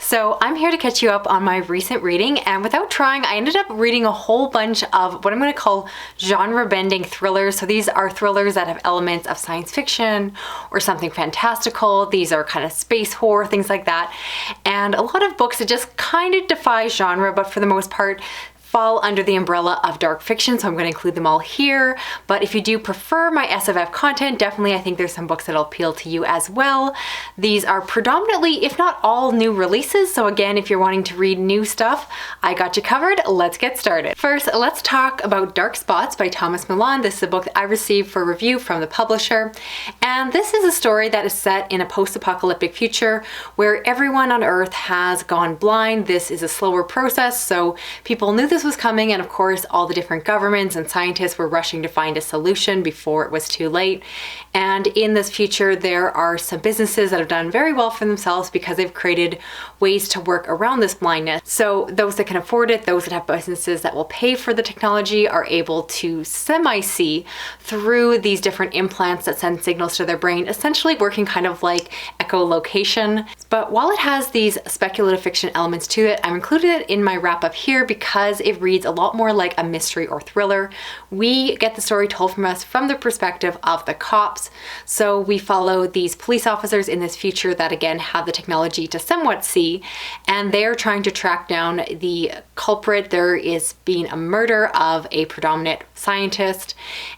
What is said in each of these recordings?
So I'm here to catch you up on my recent reading, and without trying, I ended up reading a whole bunch of what I'm going to call genre-bending thrillers. So these are thrillers that have elements of science fiction or something fantastical. These are kind of space horror, things like that. And a lot of books that just kind of defy genre, but for the most part, fall under the umbrella of dark fiction, so I'm going to include them all here. But if you do prefer my SFF content, definitely I think there's some books that'll appeal to you as well. These are predominantly, if not all, new releases, so again, if you're wanting to read new stuff, I got you covered. Let's get started. First, let's talk about Dark Spots by Thomas Mullen. This is a book that I received for review from the publisher, and this is a story that is set in a post-apocalyptic future where everyone on Earth has gone blind. This is a slower process, so people knew this was coming, and of course all the different governments and scientists were rushing to find a solution before it was too late. And in this future there are some businesses that have done very well for themselves because they've created ways to work around this blindness. So those that can afford it, those that have businesses that will pay for the technology, are able to semi-see through these different implants that send signals to their brain, essentially working kind of like echolocation. But while it has these speculative fiction elements to it, I've included it in my wrap up here because it reads a lot more like a mystery or thriller. We get the story told from us from the perspective of the cops. So we follow these police officers in this future that again have the technology to somewhat see, and they're trying to track down the culprit. There is being a murder of a predominant scientist,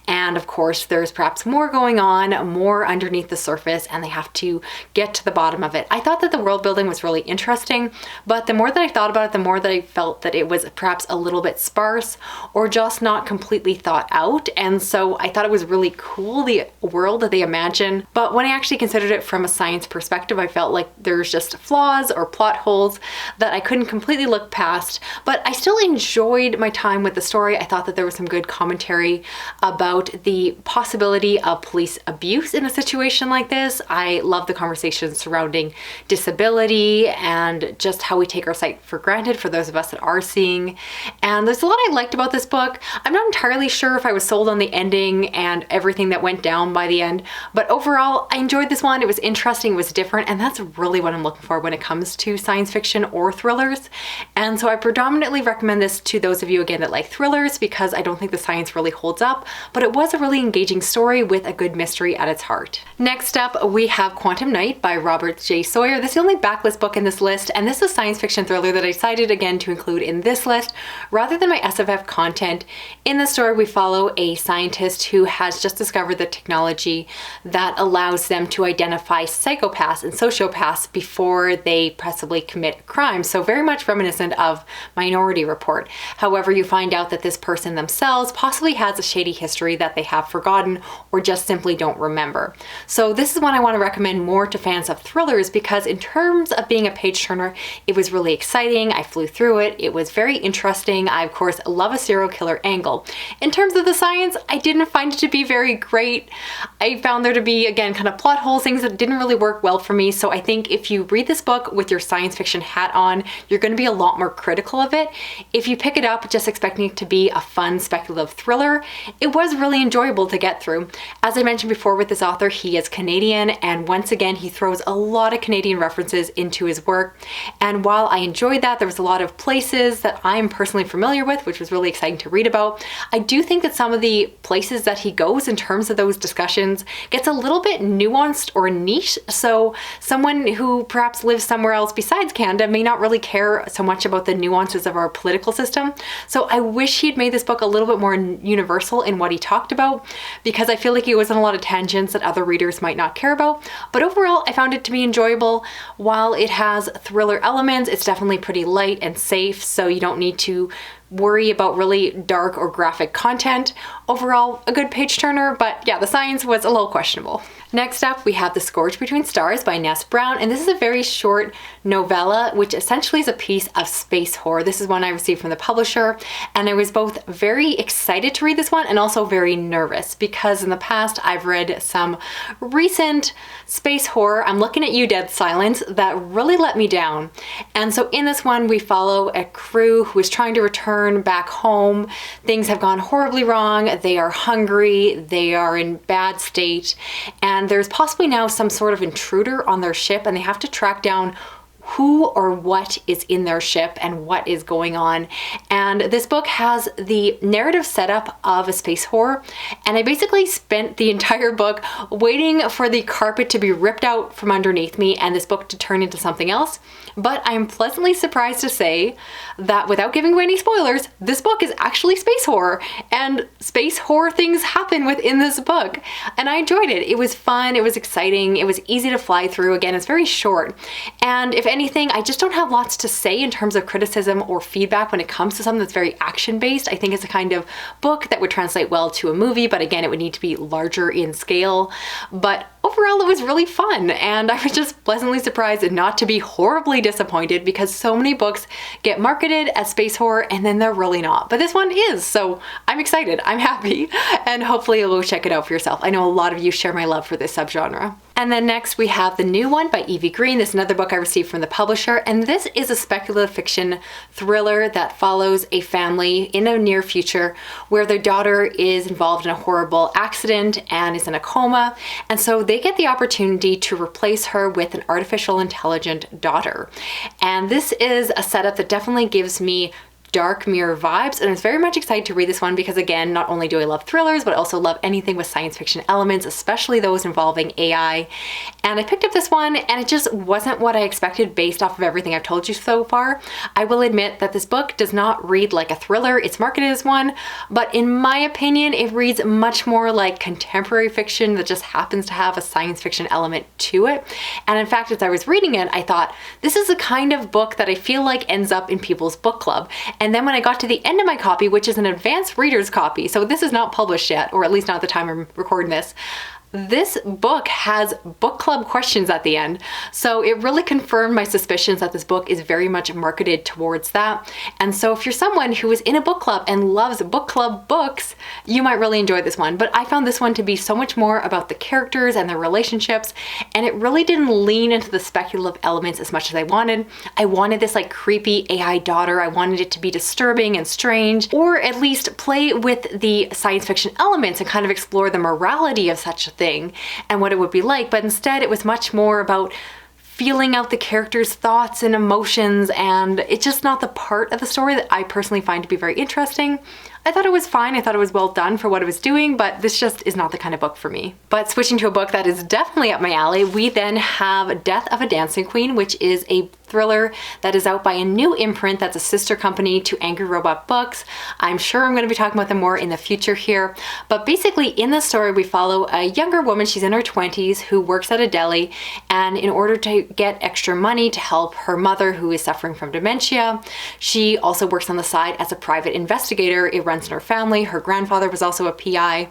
and of course there's perhaps more going on, more underneath the surface, and they have to get to the bottom of it. I thought that the world building was really interesting, but the more that I thought about it, the more that I felt that it was perhaps a little bit sparse or just not completely thought out. And so I thought it was really cool, the world that they imagine. But when I actually considered it from a science perspective, I felt like there's just flaws or plot holes that I couldn't completely look past. But I still enjoyed my time with the story. I thought that there was some good commentary about the possibility of police abuse in a situation like this. I love the conversations surrounding disability and just how we take our sight for granted for those of us that are seeing. And there's a lot I liked about this book. I'm not entirely sure if I was sold on the ending and everything that went down by the end, but overall I enjoyed this one. It was interesting, it was different, and that's really what I'm looking for when it comes to science fiction or thrillers. And so I predominantly recommend this to those of you again that like thrillers, because I don't think the science really holds up, but it was a really engaging story with a good mystery at its heart. Next up we have Quantum Night by Robert J. Sawyer. This is the only backlist book in this list, and this is a science fiction thriller that I decided again to include in this list rather than my SFF content. In the story, we follow a scientist who has just discovered the technology that allows them to identify psychopaths and sociopaths before they possibly commit crimes. So very much reminiscent of Minority Report. However, you find out that this person themselves possibly has a shady history that they have forgotten or just simply don't remember. So this is one I want to recommend more to fans of thrillers, because in terms of being a page turner, it was really exciting. I flew through it. It was very interesting. I, of course, love a serial killer angle. In terms of the science, I didn't find it to be very great. I found there to be, again, kind of plot holes, things that didn't really work well for me. So I think if you read this book with your science fiction hat on, you're going to be a lot more critical of it. If you pick it up just expecting it to be a fun speculative thriller, it was really enjoyable to get through. As I mentioned before with this author, he is Canadian, and once again, he throws a lot of Canadian references into his work. And while I enjoyed that, there was a lot of places that I'm personally familiar with, which was really exciting to read about. I do think that some of the places that he goes in terms of those discussions gets a little bit nuanced or niche. So someone who perhaps lives somewhere else besides Canada may not really care so much about the nuances of our political system. So I wish he'd made this book a little bit more universal in what he talked about, because I feel like he was on a lot of tangents that other readers might not care about. But overall, I found it to be enjoyable. While it has thriller elements, it's definitely pretty light and safe, so you don't need to worry about really dark or graphic content. Overall, a good page turner, but yeah, the science was a little questionable. Next up, we have The Scourge Between Stars by Ness Brown, and this is a very short novella, which essentially is a piece of space horror. This is one I received from the publisher, and I was both very excited to read this one and also very nervous, because in the past I've read some recent space horror, I'm looking at you, Dead Silence, that really let me down. And so in this one, we follow a crew who is trying to return back home. Things have gone horribly wrong. They are hungry. They are in bad state. And there's possibly now some sort of intruder on their ship, and they have to track down who or what is in their ship and what is going on. And this book has the narrative setup of a space horror, and I basically spent the entire book waiting for the carpet to be ripped out from underneath me and this book to turn into something else. But I'm pleasantly surprised to say that, without giving away any spoilers, this book is actually space horror, and space horror things happen within this book. And I enjoyed it. It was fun, it was exciting, it was easy to fly through. Again, it's very short. And if anything, I just don't have lots to say in terms of criticism or feedback when it comes to something that's very action-based. I think it's a kind of book that would translate well to a movie, but again, it would need to be larger in scale. But overall, it was really fun, and I was just pleasantly surprised not to be horribly disappointed, because so many books get marketed as space horror and then they're really not. But this one is, so I'm excited, I'm happy, and hopefully you'll go check it out for yourself. I know a lot of you share my love for this subgenre. And then next we have The New One by Evie Green. This is another book I received from the publisher, and this is a speculative fiction thriller that follows a family in a near future where their daughter is involved in a horrible accident and is in a coma, and so they get the opportunity to replace her with an artificial intelligent daughter. And this is a setup that definitely gives me Dark Mirror vibes, and I was very much excited to read this one because, again, not only do I love thrillers, but I also love anything with science fiction elements, especially those involving AI. And I picked up this one, and it just wasn't what I expected based off of everything I've told you so far. I will admit that this book does not read like a thriller. It's marketed as one, but in my opinion, it reads much more like contemporary fiction that just happens to have a science fiction element to it. And in fact, as I was reading it, I thought, this is the kind of book that I feel like ends up in people's book club. And then when I got to the end of my copy, which is an advanced reader's copy, so this is not published yet, or at least not at the time I'm recording this book has book club questions at the end. So it really confirmed my suspicions that this book is very much marketed towards that. And so if you're someone who is in a book club and loves book club books, you might really enjoy this one. But I found this one to be so much more about the characters and their relationships, and it really didn't lean into the speculative elements as much as I wanted. I wanted this like creepy AI daughter. I wanted it to be disturbing and strange, or at least play with the science fiction elements and kind of explore the morality of such a thing and what it would be like. But instead it was much more about feeling out the characters' thoughts and emotions, and it's just not the part of the story that I personally find to be very interesting. I thought it was fine, I thought it was well done for what it was doing, but this just is not the kind of book for me. But switching to a book that is definitely up my alley, we then have Death of a Dancing Queen, which is a thriller that is out by a new imprint that's a sister company to Angry Robot Books. I'm sure I'm going to be talking about them more in the future here. But basically in the story we follow a younger woman, she's in her 20s, who works at a deli, and in order to get extra money to help her mother who is suffering from dementia, she also works on the side as a private investigator. It runs in her family. Her grandfather was also a PI,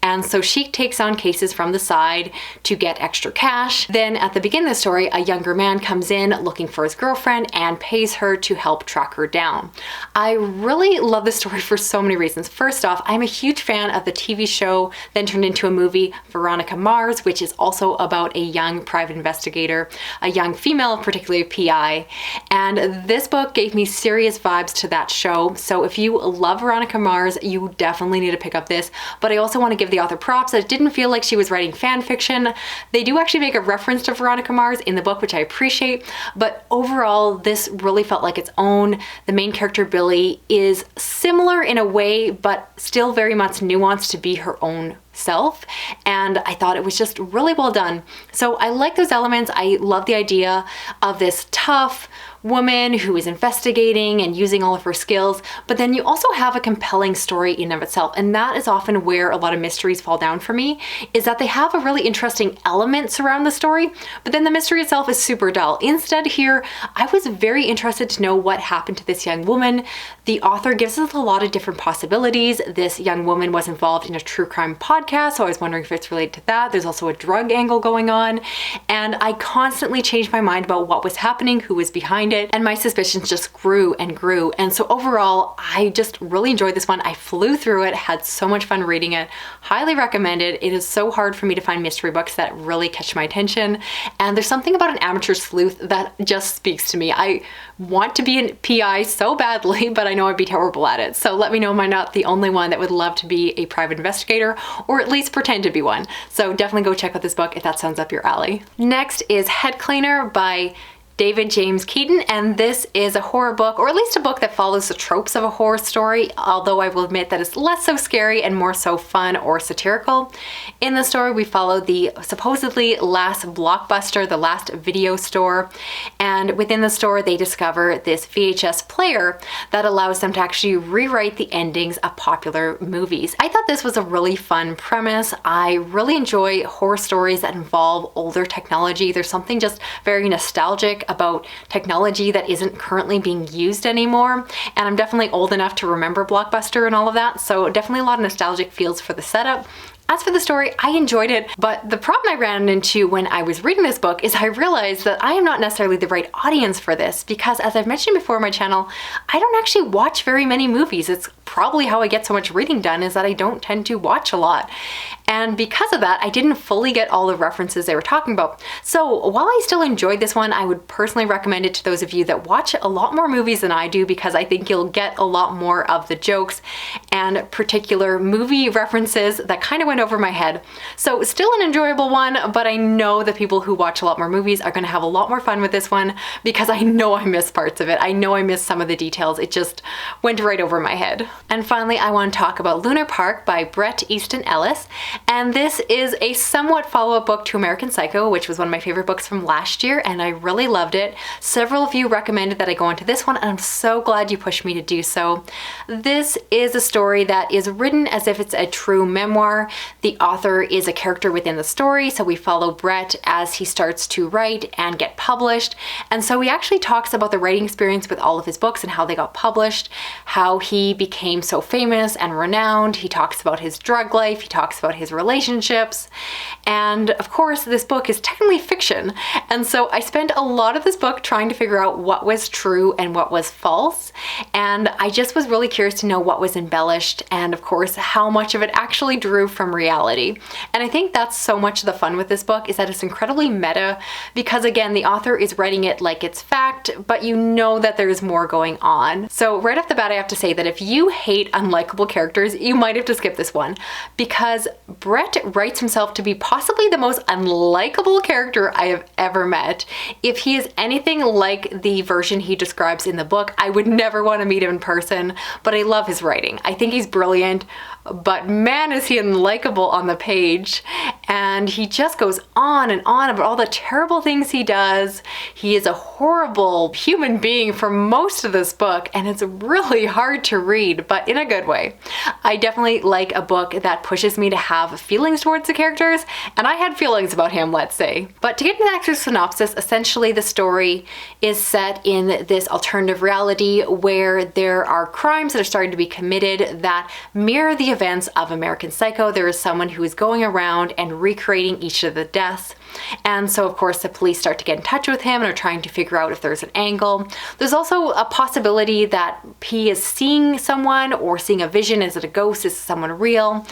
and so she takes on cases from the side to get extra cash. Then at the beginning of the story, a younger man comes in looking for his girlfriend and pays her to help track her down. I really love this story for so many reasons. First off, I'm a huge fan of the TV show then turned into a movie, Veronica Mars, which is also about a young private investigator, a young female, particularly a PI. And this book gave me serious vibes to that show. So if you love Veronica Mars, you definitely need to pick up this. But I also want to give the author props. It didn't feel like she was writing fan fiction. They do actually make a reference to Veronica Mars in the book, which I appreciate. But overall, this really felt like its own. The main character, Billy, is similar in a way, but still very much nuanced to be her own self, and I thought it was just really well done. So I like those elements. I love the idea of this tough woman who is investigating and using all of her skills, but then you also have a compelling story in and of itself, and that is often where a lot of mysteries fall down for me, is that they have a really interesting element surround the story, but then the mystery itself is super dull. Instead here, I was very interested to know what happened to this young woman. The author gives us a lot of different possibilities. This young woman was involved in a true crime podcast, so I was wondering if it's related to that. There's also a drug angle going on, and I constantly changed my mind about what was happening, who was behind it, and my suspicions just grew and grew. And so overall, I just really enjoyed this one. I flew through it, had so much fun reading it. Highly recommend it. It is so hard for me to find mystery books that really catch my attention, and there's something about an amateur sleuth that just speaks to me. I want to be an PI so badly, but I know I'd be terrible at it. So let me know, am I not the only one that would love to be a private investigator, or at least pretend to be one? So definitely go check out this book if that sounds up your alley. Next is Head Cleaner by David James Keaton, and this is a horror book, or at least a book that follows the tropes of a horror story, although I will admit that it's less so scary and more so fun or satirical. In the story, we follow the supposedly last Blockbuster, the last video store, and within the store they discover this VHS player that allows them to actually rewrite the endings of popular movies. I thought this was a really fun premise. I really enjoy horror stories that involve older technology. There's something just very nostalgic about technology that isn't currently being used anymore, and I'm definitely old enough to remember Blockbuster and all of that, so definitely a lot of nostalgic feels for the setup. As for the story, I enjoyed it, but the problem I ran into when I was reading this book is I realized that I am not necessarily the right audience for this, because as I've mentioned before on my channel, I don't actually watch very many movies. It's probably how I get so much reading done, is that I don't tend to watch a lot. And because of that, I didn't fully get all the references they were talking about. So while I still enjoyed this one, I would personally recommend it to those of you that watch a lot more movies than I do, because I think you'll get a lot more of the jokes and particular movie references that kind of went over my head. So still an enjoyable one, but I know the people who watch a lot more movies are going to have a lot more fun with this one, because I know I missed parts of it. I know I missed some of the details. It just went right over my head. And finally, I want to talk about Lunar Park by Bret, Easton, Ellis. And this is a somewhat follow-up book to American Psycho, which was one of my favorite books from last year, and I really loved it. Several of you recommended that I go into this one, and I'm so glad you pushed me to do so. This is a story that is written as if it's a true memoir. The author is a character within the story, so we follow Bret as he starts to write and get published. And so he actually talks about the writing experience with all of his books and how they got published, how he became so famous and renowned. He talks about his drug life, he talks about his relationships, and of course this book is technically fiction, and so I spent a lot of this book trying to figure out what was true and what was false, and I just was really curious to know what was embellished, and of course how much of it actually drew from reality. And I think that's so much of the fun with this book, is that it's incredibly meta, because again, the author is writing it like it's fact, but you know that there's more going on. So right off the bat, I have to say that if you hate unlikable characters, you might have to skip this one, because Bret writes himself to be possibly the most unlikable character I have ever met. If he is anything like the version he describes in the book, I would never want to meet him in person, but I love his writing. I think he's brilliant, but man is he unlikable on the page, and he just goes on and on about all the terrible things he does. He is a horrible human being for most of this book, and it's really hard to read, but in a good way. I definitely like a book that pushes me to have feelings towards the characters, and I had feelings about him, let's say. But to get into the actual synopsis, essentially the story is set in this alternative reality where there are crimes that are starting to be committed that mirror the events of American Psycho. There is someone who is going around and recreating each of the deaths. And so of course the police start to get in touch with him and are trying to figure out if there's an angle. There's also a possibility that he is seeing someone or seeing a vision. Is it a ghost? Is someone real?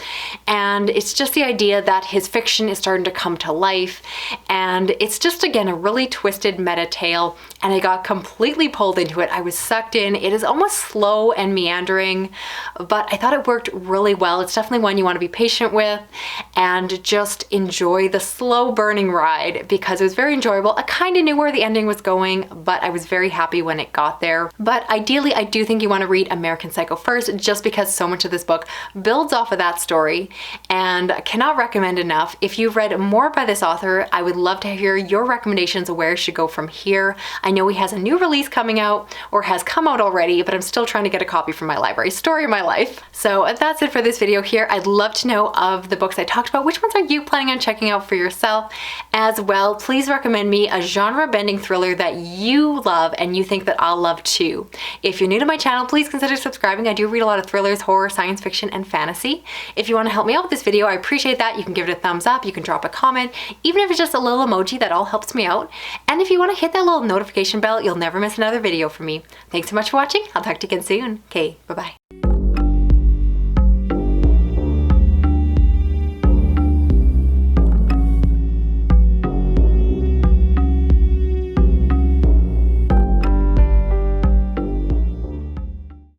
And it's just the idea that his fiction is starting to come to life. And it's just, again, a really twisted meta tale, and I got completely pulled into it. I was sucked in. It is almost slow and meandering, but I thought it worked really well. It's definitely one you want to be patient with and just enjoy the slow burning ride, because it was very enjoyable. I kind of knew where the ending was going, but I was very happy when it got there. But ideally, I do think you want to read American Psycho first, just because so much of this book builds off of that story, and I cannot recommend enough. If you've read more by this author, I would love to hear your recommendations of where it should go from here. I know he has a new release coming out, or has come out already, but I'm still trying to get a copy from my library. Story of my life. So that's it for this video here. I'd love to know, of the books I talked about, which ones are you planning on checking out for yourself? As well, please recommend me a genre-bending thriller that you love and you think that I'll love too. If you're new to my channel, please consider subscribing. I do read a lot of thrillers, horror, science fiction, and fantasy. If you want to help me out with this video, I appreciate that. You can give it a thumbs up, you can drop a comment, even if it's just a little emoji, that all helps me out. And if you want to hit that little notification bell, you'll never miss another video from me. Thanks so much for watching. I'll talk to you again soon. Okay, bye-bye.